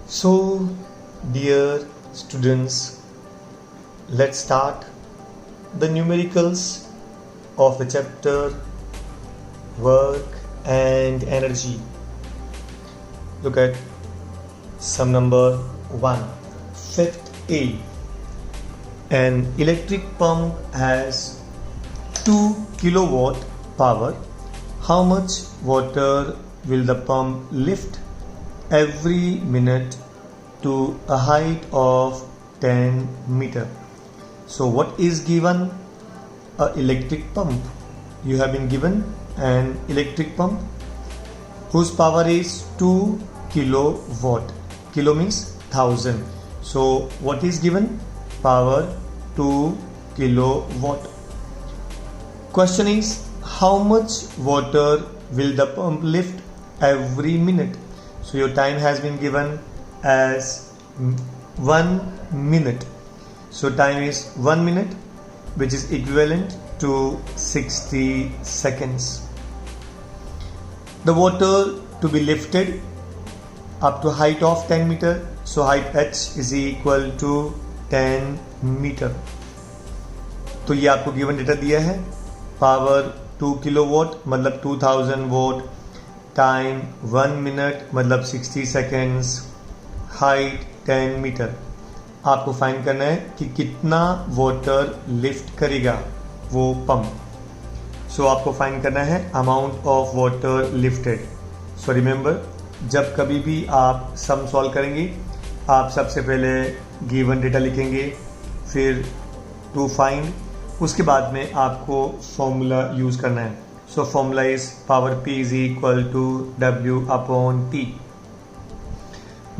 So, dear students, let's start the numericals of the chapter Work and Energy. Look at sum number 1, fifth A. An electric pump has 2 kilowatt power. How much water will the pump lift every minute to a height of 10 meter? So what is given? A electric pump. You have been given an electric pump whose power is 2 kilowatt. Kilo means 1000. So what is given? Power 2 kilowatt. Question is, how much water will the pump lift every minute? So your time has been given as 1 minute. So time is 1 minute, which is equivalent to 60 seconds. The water to be lifted up to height of 10 meter. So height h is equal to 10 meter. तो ये आपको given data दिया है. Power 2 kilowatt मतलब 2000 vote. Time 1 minute मतलब 60 seconds. Height 10 metre. आपको find करना है कि कितना वाटर लिफ्ट करेगा वो पंप. सो आपको फाइंड करना है amount of water lifted. So remember, जब कभी भी आप सम सॉल्व करेंगे आप सबसे पहले गिवन डेटा लिखेंगे, फिर टू फाइंड, उसके बाद में आपको फॉर्मूला यूज करना है. So formula is power P is equal to W upon T.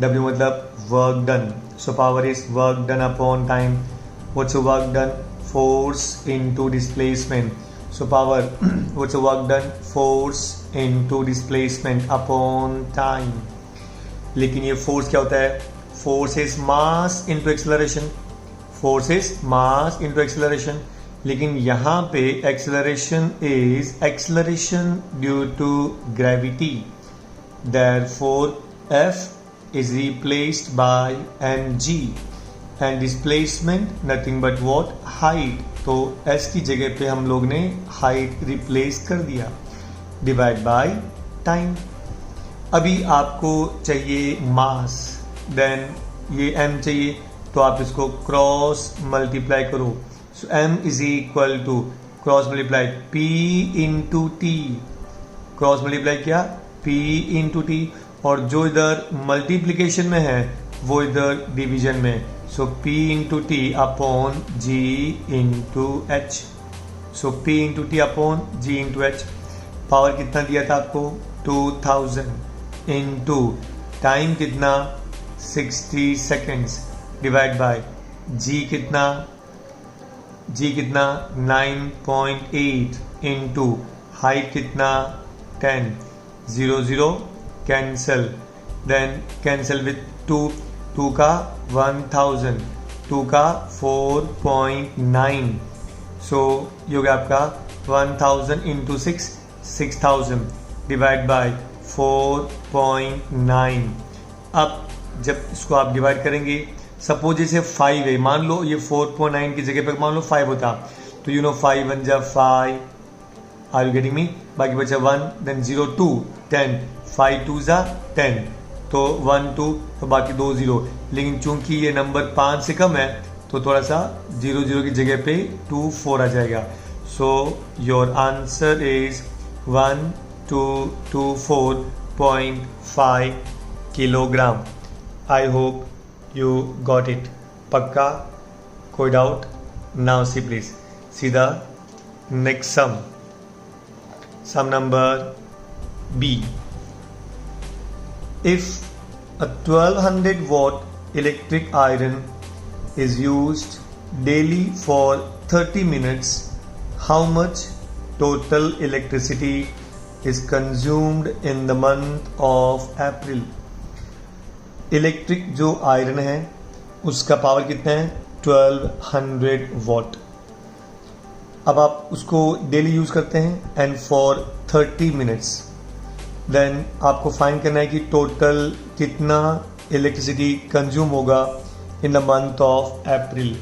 W मतलब work done. So power is work done upon time. What's work done? Force into displacement. So power what's work done? Force into displacement upon time. लेकिन ये force क्या होता है? Force is mass into acceleration. Force is mass into acceleration. लेकिन यहाँ पे acceleration is acceleration due to gravity. Therefore F is replaced by mg and displacement nothing but what? height. तो s की जगह पे हम लोग ने height रिप्लेस कर दिया. Divide by time. अभी आपको चाहिए मास, देन ये m चाहिए तो आप इसको क्रॉस मल्टीप्लाई करो. So m is equal to cross multiply p into T. Cross multiply किया p इंटू टी, और जो इधर मल्टीप्लीकेशन में है वो इधर डिवीजन में. So p into T upon g into H. So p into T upon g into H. Power कितना दिया था आपको? 2000 इंटू टाइम कितना? 60 सेकेंड्स. डिवाइड बाय g कितना? 9.8 इंटू हाइट कितना? 10. 0 0 कैंसल, देन कैंसल विथ 2 का 1000, 2 का 4.9. सो ये हो गया आपका 1000 इंटू 6000 डिवाइड बाय 4.9. अब जब इसको आप डिवाइड करेंगे, सपोज जैसे 5 है, मान लो ये 4.9 की जगह पर मान लो 5 होता, तो यू नो 5 1 जा 5. Are you getting me? बाकी बचा 1, देन 0 2 10, 5 2 जा 10, तो 1 2, तो बाकी 2 0. लेकिन चूंकि ये नंबर 5 से कम है तो थोड़ा सा 0 0 की जगह पे 2 4 आ जाएगा. So your answer is 1224.5 kilogram. I hope you got it. पक्का? कोई doubt? Now see please see the next sum. Sum number B. If a 1200 watt electric iron is used daily for 30 minutes, how much total electricity is consumed in the month of April? Electric जो iron है उसका power कितना है? 1200 what. अब आप उसको daily use करते हैं एंड फॉर 30 मिनट्स. देन आपको फाइंड करना है कि टोटल कितना इलेक्ट्रिसिटी कंज्यूम होगा in the month of April.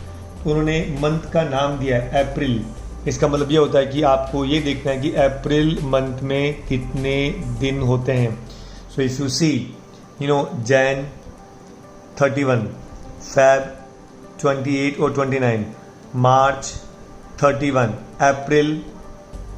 तो उन्होंने मंथ का नाम दिया है अप्रैल। इसका मतलब ये होता है कि आपको ये देखना है कि अप्रैल मंथ में कितने दिन होते हैं। So if you see Jan 31, Feb 28 और 29, मार्च 31, अप्रैल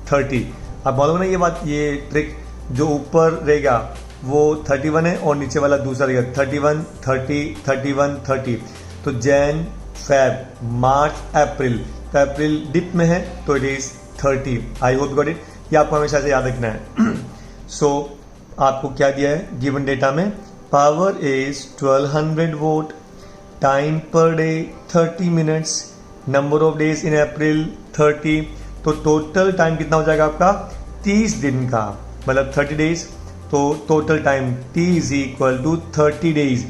30। आप मालूम ना ये बात, ये ट्रिक, जो ऊपर रहेगा वो 31 है और नीचे वाला दूसरा रहेगा 31, 30, 31, 30। तो जैन, फेब, मार्च, अप्रैल। तो अप्रैल डिप में है तो it is 30। I hope got it. ये आपको हमेशा से याद रखना है। सो आपको क्या दिया है गिवन डेटा में? Power is 1200 watt, time per day 30 minutes, number of days in April 30। तो टोटल टाइम कितना हो जाएगा आपका? 30 दिन का, मतलब 30 डेज। तो total time T is equal to 30 days.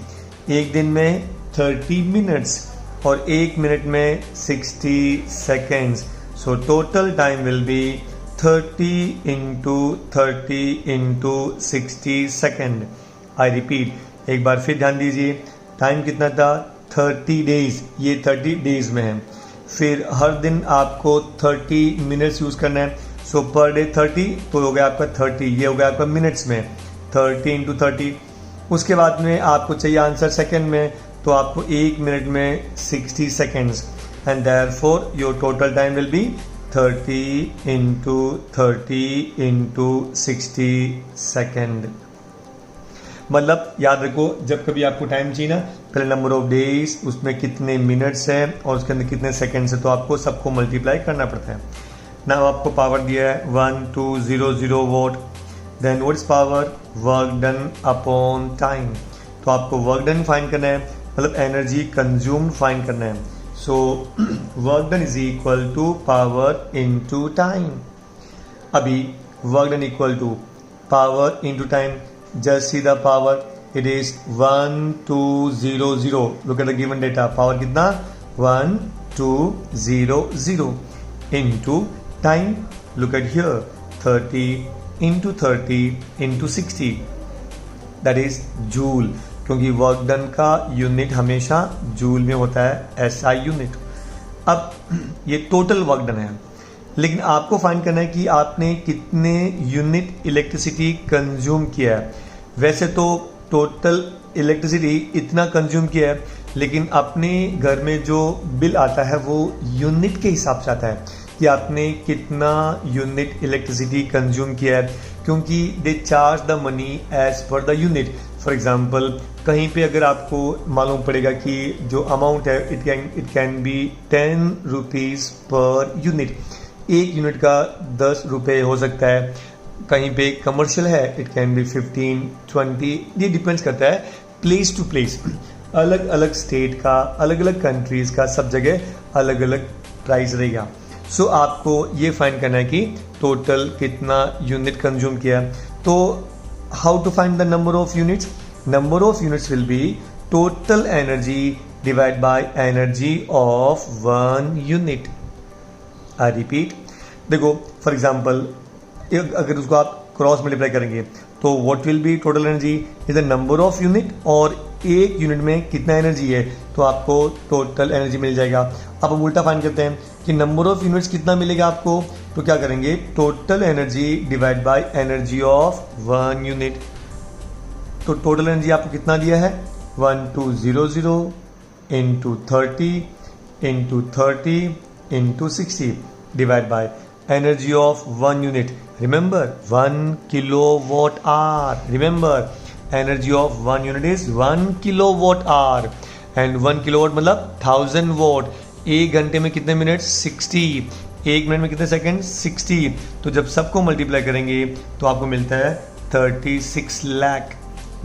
एक दिन में 30 मिनट्स और एक मिनट में 60 seconds. So total time will be 30 into 30 into 60 second. I repeat, एक बार फिर ध्यान दीजिए, टाइम कितना था? 30 डेज। ये 30 डेज में है। फिर हर दिन आपको 30 मिनट्स यूज करना है। सो पर डे 30, तो हो गया आपका 30, ये हो गया आपका मिनट्स में 30 इंटू 30। उसके बाद में आपको चाहिए आंसर सेकेंड में, तो आपको एक मिनट में 60 seconds, and therefore your total time will be 30 into 30 into 60 second. मतलब याद रखो, जब कभी आपको टाइम चाहिए ना, पहले नंबर ऑफ डेज, उसमें कितने मिनट्स हैं और उसके अंदर कितने सेकेंड्स है, तो आपको सबको मल्टीप्लाई करना पड़ता है ना। आपको पावर दिया है 1200 watt. Then what is power? Work done upon time. तो आपको वर्क डन फाइंड करना है, मतलब एनर्जी कंज्यूम्ड फाइंड करना है। So work done is equal to power into time. अभी work done equal to power into time, just see the power, it is 1200. look at the given data, power कितना? 1200 into time, look at here, 30 into 30 into 60, that is joule, क्योंकि work done का unit हमेशा joule में होता है, SI unit. अब ये total work done है, लेकिन आपको फाइंड करना है कि आपने कितने यूनिट इलेक्ट्रिसिटी कंज्यूम किया है। वैसे तो टोटल इलेक्ट्रिसिटी इतना कंज्यूम किया है, लेकिन अपने घर में जो बिल आता है वो यूनिट के हिसाब से आता है कि आपने कितना यूनिट इलेक्ट्रिसिटी कंज्यूम किया है, क्योंकि they charge the money as per the unit. For example, कहीं पे अगर आपको मालूम पड़ेगा कि जो अमाउंट है it can be 10 rupees per unit, एक यूनिट का 10 रुपये हो सकता है। कहीं पे कमर्शियल है, इट कैन बी 15, 20, ये डिपेंड्स करता है प्लेस टू प्लेस। अलग अलग स्टेट का, अलग अलग कंट्रीज का, सब जगह अलग अलग प्राइस रहेगा। सो आपको ये फाइंड करना है कि टोटल कितना यूनिट कंज्यूम किया। तो how to find the number of units? Number of units will be total energy divide by energy of one unit. I repeat, देखो फॉर एग्जाम्पल, अगर उसको आप क्रॉस मल्टीप्लाई करेंगे तो what will be total energy is the number of unit, और एक unit में कितना एनर्जी है तो आपको टोटल एनर्जी मिल जाएगा। अब हम उल्टा फाइंड करते हैं कि नंबर ऑफ यूनिट्स कितना मिलेगा आपको, तो क्या करेंगे? Total energy divide by energy of one unit. तो टोटल एनर्जी आपको कितना दिया है? 1200 into 30 into 30 into 60 divide by energy of one unit. Remember 1 kilowatt hour. Remember energy of one unit is 1 kilowatt hour, and 1 kilowatt मतलब 1000 watt। एक घंटे में कितने मिनट? 60। एक मिनट में कितने सेकंड? 60। तो जब सबको मल्टीप्लाई करेंगे तो आपको मिलता है 36 लाख,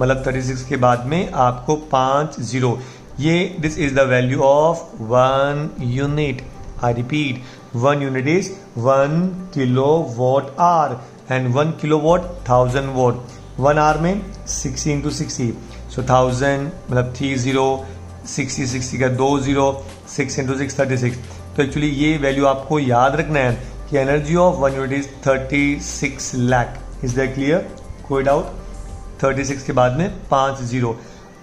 मतलब 36 के बाद में आपको 5 जीरो। ये this is the value of one unit. I repeat, one unit is 1 kilowatt hour and 1 kilowatt 1000 watt। 1 hour में 60 into 60, so 1000 मतलब 30, 60 का 2 0, 6 into 6 36। तो एक्चुअली ये वैल्यू आपको याद रखना है कि energy of one unit is 36 lakh. Is that clear? कोई डाउट? 36 के बाद में 5 जीरो।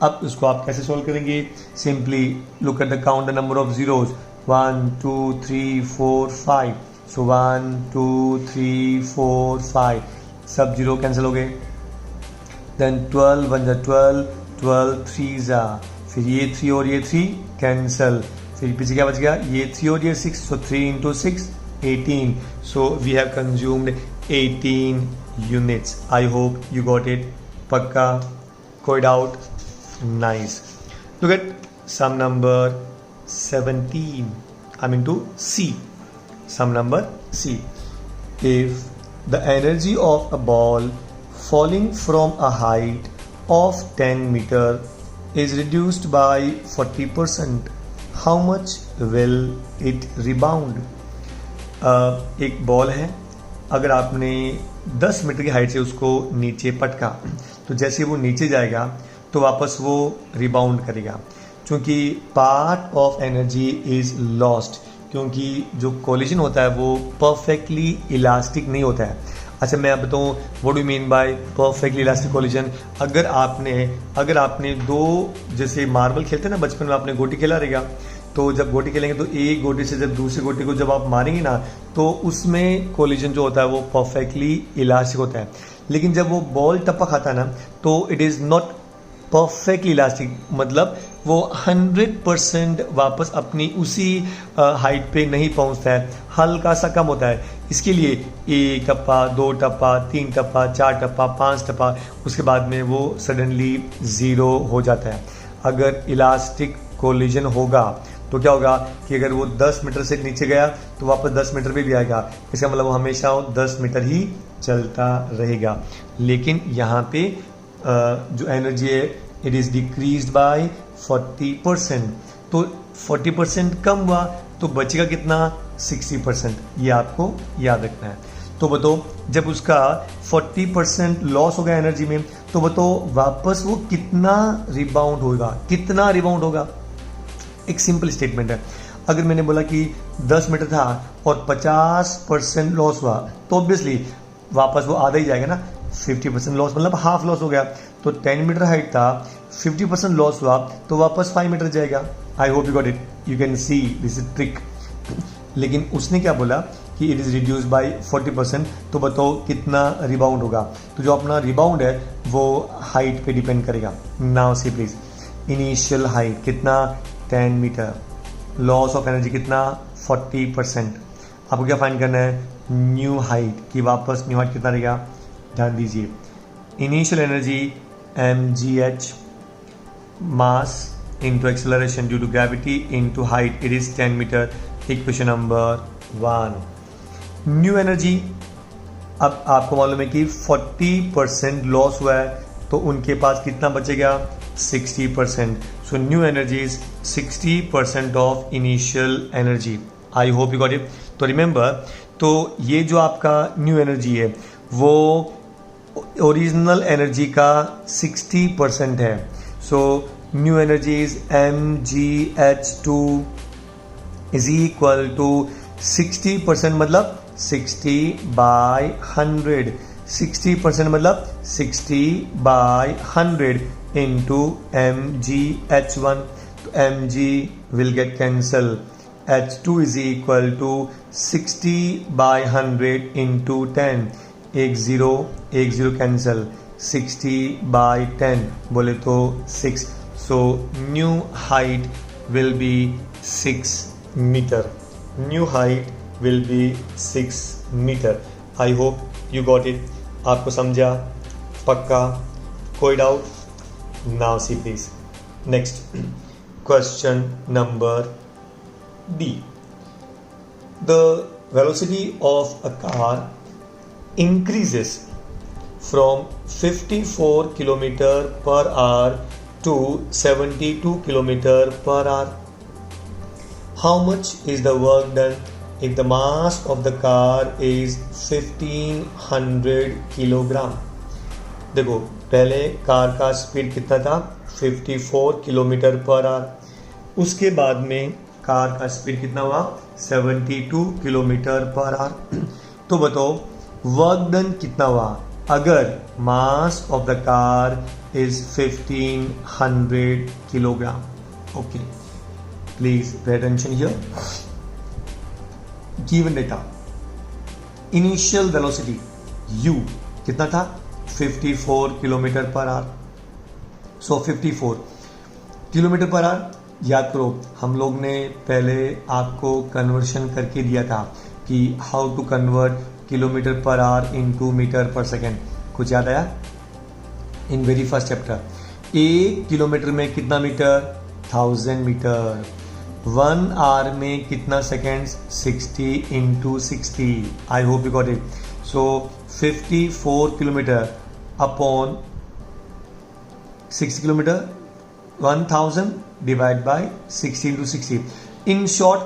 अब इसको आप कैसे सॉल्व करेंगे? Simply look at the count the number of zeros, 1 2 3 4 5. सो 1 2 3 4 5, सब जीरो कैंसिल हो गए. देन 12 1 12, 12 3 जा, फिर ये 3 और ये 3 कैंसिल, फिर पीछे क्या बच गया? ये 3 और ये 6. So 3 into 6 18. So we have consumed 18 units. I hope you got it. पक्का? कोई doubt? Nice. Look at sum number 17. I mean to C. Sum number C. If the energy of a ball falling from a height of 10 meter is reduced by 40%, how much will it rebound? एक ball है, अगर आपने 10 metre की height से उसको नीचे पटका तो जैसे वो नीचे जाएगा तो वापस वो रिबाउंड करेगा, क्योंकि part of energy is lost, क्योंकि जो कोलिजन होता है वो परफेक्टली इलास्टिक नहीं होता है. अच्छा, मैं आप बताऊँ what do mean by perfectly elastic collision. अगर आपने दो, जैसे मार्बल खेलते हैं ना बचपन में, आपने गोटी खेला रहेगा, तो जब गोटी खेलेंगे तो एक गोटी से जब दूसरी गोटी को जब आप मारेंगे ना तो उसमें कोलिजन जो होता है वो परफेक्टली इलास्टिक होता है. लेकिन जब वो बॉल टप्पा खाता है ना तो it is not perfectly elastic, मतलब वो 100% वापस अपनी उसी हाइट पे नहीं पहुंचता है, हल्का सा कम होता है. इसके लिए 1 टप्पा, 2 टप्पा, 3 टप्पा, 4 टप्पा, 5 टप्पा, उसके बाद में वो सडनली ज़ीरो हो जाता है. अगर इलास्टिक कोलिजन होगा तो क्या होगा कि अगर वो 10 मीटर से नीचे गया तो वापस 10 मीटर पे भी आएगा. इसका मतलब वो हमेशा 10 मीटर ही चलता रहेगा. लेकिन यहाँ पे जो एनर्जी है इट इज़ डिक्रीज्ड बाय 40%. तो 40% कम हुआ तो बचेगा कितना? 60%. ये आपको याद रखना है. तो बताओ जब उसका 40% लॉस हो गया एनर्जी में तो बताओ वापस वो कितना रिबाउंड होगा? एक सिंपल स्टेटमेंट है. अगर मैंने बोला कि 10 मीटर था और 50% लॉस हुआ तो ऑब्वियसली वापस वो आधा ही जाएगा ना. 50% लॉस मतलब हाफ लॉस हो गया. तो 10 मीटर हाइट था, 50% लॉस हुआ तो वापस 5 मीटर जाएगा. आई hope you got it. You can see this is trick. लेकिन उसने क्या बोला कि इट इज़ रिड्यूस बाय 40%. तो बताओ कितना रिबाउंड होगा? तो जो अपना रिबाउंड है वो हाइट पे डिपेंड करेगा. Now see please, initial height कितना? 10 मीटर. लॉस ऑफ एनर्जी कितना? 40%. आपको क्या फाइंड करना है? न्यू हाइट की वापस न्यू हाइट कितना रहेगा? ध्यान दीजिए, initial energy mgh mass into acceleration due to gravity into height, it is 10 metre. Equation number 1. New energy, अब आपको मालूम है कि 40% लॉस हुआ है तो उनके पास कितना बचेगा? 60%. सो new energy is 60% of initial energy. I hope you got it. तो रिमेंबर, तो ये जो आपका न्यू एनर्जी है वो ओरिजिनल एनर्जी का 60% है. So new energy is mgh2 is equal to 60% मतलब 60/100. 60% मतलब 60/100 into mgh1. तो mg will get cancel. h2 is equal to 60/100 into 10. एक जीरो कैंसिल. 60/10 बोले तो 6. So new height will be 6 metre. New height will be 6 metre. I hope you got it. आपको समझा? पक्का? कोई doubt? Now see please next question number D. The velocity of a car increases from 54 km per hour to 72 km per hour. How much is the work done if the mass of the car is 1500 kilogram? देखो, पहले car का speed कितना था? 54 kilometre per our. उसके बाद में car का speed कितना हुआ? 72 किलोमीटर पर आवर. तो बताओ वर्क डन कितना हुआ? अगर mass of the car is 1500 kilogram. Okay, please pay attention here. Given data, initial velocity u कितना था? 54 kilometre per our. So 54 kilometre per our. याद करो, हम लोग ने पहले आपको कन्वर्शन करके दिया था कि how to convert kilometre per hour into metre per second. कुछ याद आया? In very first chapter. 1 kilometre में कितना मीटर? 1000 मीटर. 1 आवर में कितना seconds? 60 into 60. I hope you got it. So 54 kilometre upon 60 kilometre, 1000 divide by 60 into 60. In short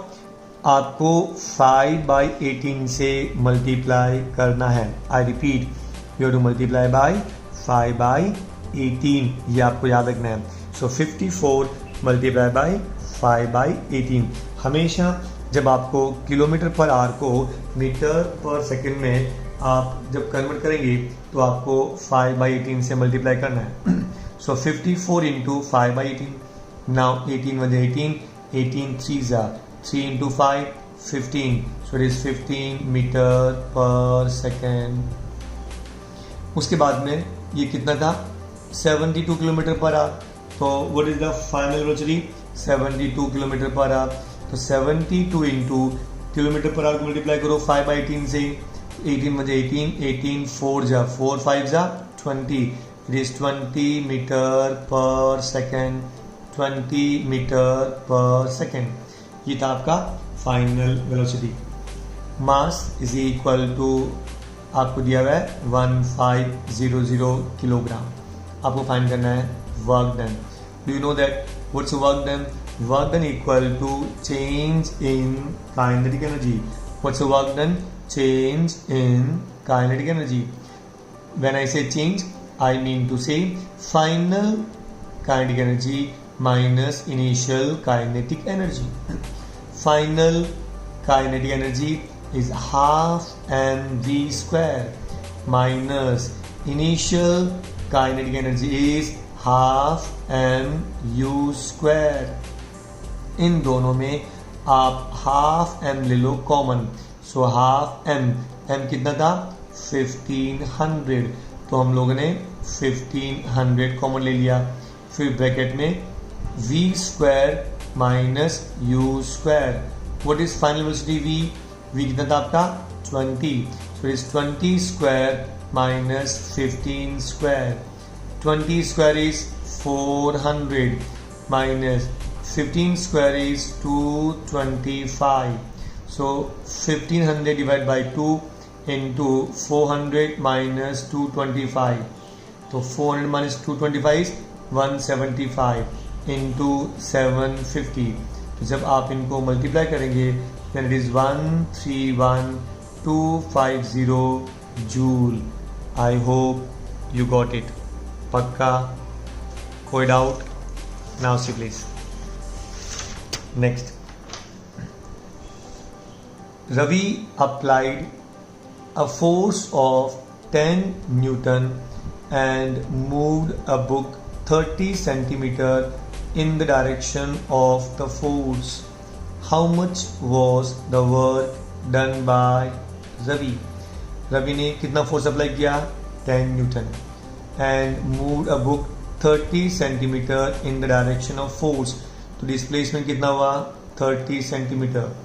आपको 5/18 से multiply करना है. I repeat, you have to multiply by 5/18. ये आपको याद रखना है. So 54 multiply by 5/18. हमेशा जब आपको किलोमीटर पर आवर को मीटर पर सेकंड में आप जब कन्वर्ट करेंगे तो आपको 5/18 से मल्टीप्लाई करना है. So 54 into 5/18. Now 18 1 18, 18 3 3 into 5 15. So it is 15 metre per second. उसके बाद में ये कितना था? 72 किलोमीटर पर आवर. तो what is the final velocity? 72 kilometre per hour. तो 72 इंटू किलोमीटर पर आवर को मल्टीप्लाई करो 5/18 से. 18 1 18, 18 4 4 5 20. It is 20 metre per second. 20 metre per second. ये था आपका final velocity. Mass is equal to आपको दिया हुआ है 1500 किलोग्राम. आपको फाइंड करना है work done. Do you know that what's work done? Work done equal to change in kinetic energy. What's work done? Change in kinetic energy. When I say change, I mean to say final kinetic energy minus initial kinetic energy. Final kinetic energy is half mv square minus initial kinetic energy is half mu square. इन दोनों में आप half m ले लो common. So half m कितना था? 1500. तो हम लोगों ने 1500 कॉमन ले लिया. फिर ब्रैकेट में v square minus u square. What is final velocity v कितना था आपका? 20. So is 20 square minus 15 square. 20 square is 400 minus 15 square is 225. So 1500 divided by 2 into 400 minus 225. तो 400 minus 225 is 175 into 750. तो जब आप इनको मल्टीप्लाई करेंगे then it is 131250 joule. I hope you got it. पक्का? कोई doubt? Now see please. Next. Ravi applied a force of 10 Newton and moved a book 30 centimeter in the direction of the force. How much was the work done by Ravi? Ravi ने कितना force apply किया? 10 Newton. and moved a book 30 centimeter in the direction of force. तो displacement कितना हुआ? 30 centimetre.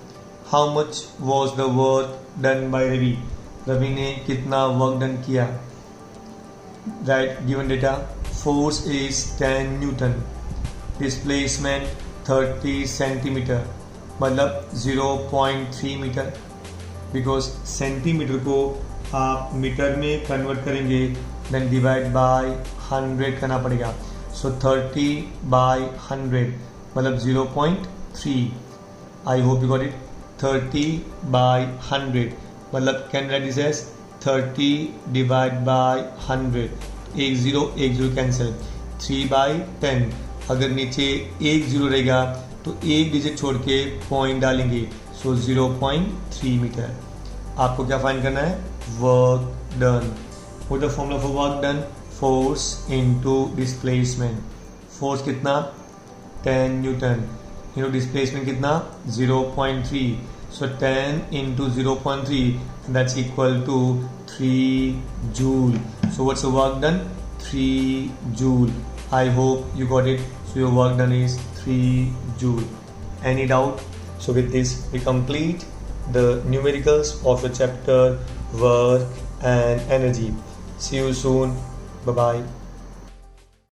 How much was the work done by Ravi? Ravi ने कितना work done किया? Right, given data force is 10 newton, displacement 30 centimetre, मतलब 0.3 metre. Because centimetre को आप metre में कन्वर्ट करेंगे देन डिवाइड बाय 100 करना पड़ेगा. सो 30 बाय 100 मतलब 0.3. I hope you got it. 30 by 100 मतलब can write this as 30 divide by 100. एक जीरो कैंसिल. 3 बाय 10. अगर नीचे एक जीरो रहेगा तो एक डिजिट छोड़ के पॉइंट डालेंगे. सो 0.3 मीटर. आपको क्या फाइंड करना है? Work done. What the formula for work done? Force into displacement. Force कितना? 10 Newton. Displacement कितना? 0.3. So 10 into 0.3, that's equal to 3 joule. So what's the work done? 3 joule. I hope you got it. So your work done is 3 joule. Any doubt? So with this we complete the numericals of the chapter work and energy. See you soon. Bye bye.